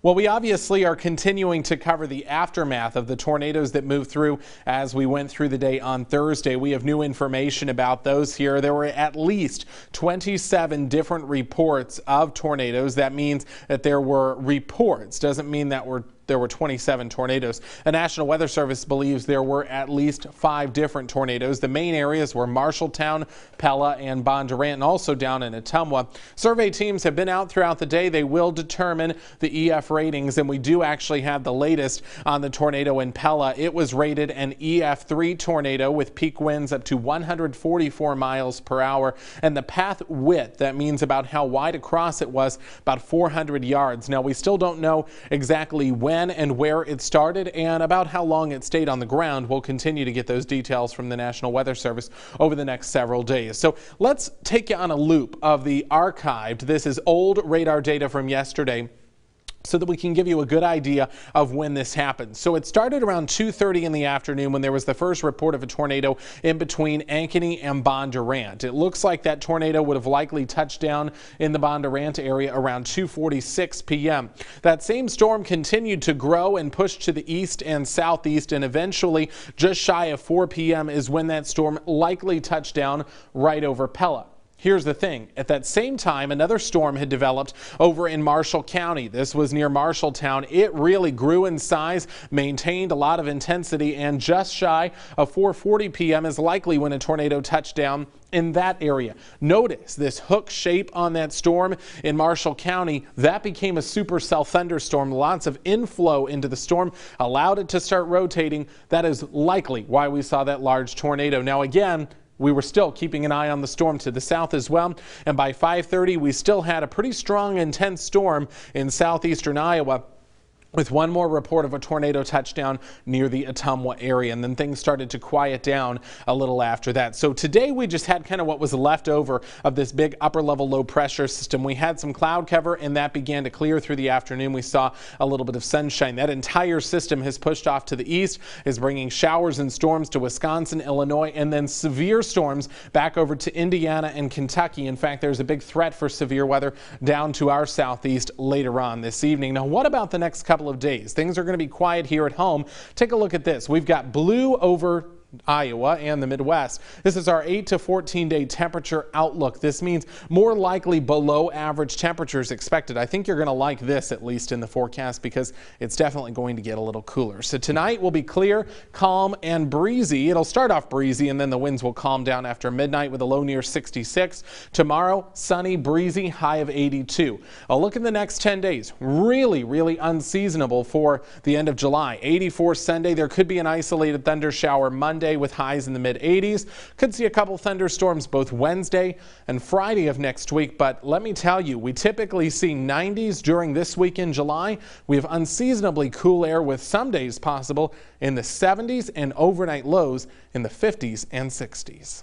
Well, we obviously are continuing to cover the aftermath of the tornadoes that moved through as we went through the day on Thursday. We have new information about those here. There were at least 27 different reports of tornadoes. That means that there were reports. Doesn't mean that there were 27 tornadoes. The National Weather Service believes there were at least 5 different tornadoes. The main areas were Marshalltown, Pella, and Bondurant, and also down in Ottumwa. Survey teams have been out throughout the day. They will determine the EF ratings, and we do actually have the latest on the tornado in Pella. It was rated an EF3 tornado with peak winds up to 144 miles per hour, and the path width, that means about how wide across it was, about 400 yards. Now, we still don't know exactly when and where it started and about how long it stayed on the ground. We'll continue to get those details from the National Weather Service over the next several days. So let's take you on a loop of the archived. This is old radar data from yesterday, so that we can give you a good idea of when this happened. So it started around 2:30 in the afternoon when there was the first report of a tornado in between Ankeny and Bondurant. It looks like that tornado would have likely touched down in the Bondurant area around 2:46 p.m. That same storm continued to grow and push to the east and southeast, and eventually just shy of 4 p.m. is when that storm likely touched down right over Pella. Here's the thing. At that same time, another storm had developed over in Marshall County. This was near Marshalltown. It really grew in size, maintained a lot of intensity, and just shy of 4:40 p.m. is likely when a tornado touched down in that area. Notice this hook shape on that storm in Marshall County. That became a supercell thunderstorm. Lots of inflow into the storm allowed it to start rotating. That is likely why we saw that large tornado. Now again, we were still keeping an eye on the storm to the south as well, and by 5:30 we still had a pretty strong, intense storm in southeastern Iowa, with one more report of a tornado touchdown near the Ottumwa area, and then things started to quiet down a little after that. So today we just had kind of what was left over of this big upper level low pressure system. We had some cloud cover, and that began to clear through the afternoon. We saw a little bit of sunshine. That entire system has pushed off to the east, is bringing showers and storms to Wisconsin, Illinois, and then severe storms back over to Indiana and Kentucky. In fact, there's a big threat for severe weather down to our southeast later on this evening. Now, what about the next couple of days? Things are going to be quiet here at home. Take a look at this. We've got blue over Iowa and the Midwest. This is our 8 to 14 day temperature outlook. This means more likely below average temperatures expected. I think you're going to like this, at least in the forecast, because it's definitely going to get a little cooler. So tonight will be clear, calm, and breezy. It'll start off breezy, and then the winds will calm down after midnight with a low near 66. Tomorrow, sunny, breezy, high of 82. A look in the next 10 days. Really unseasonable for the end of July. 84 Sunday. There could be an isolated thunder shower Monday with highs in the mid-80s. Could see a couple thunderstorms both Wednesday and Friday of next week, but let me tell you, we typically see 90s during this week in July. We have unseasonably cool air with some days possible in the 70s and overnight lows in the 50s and 60s.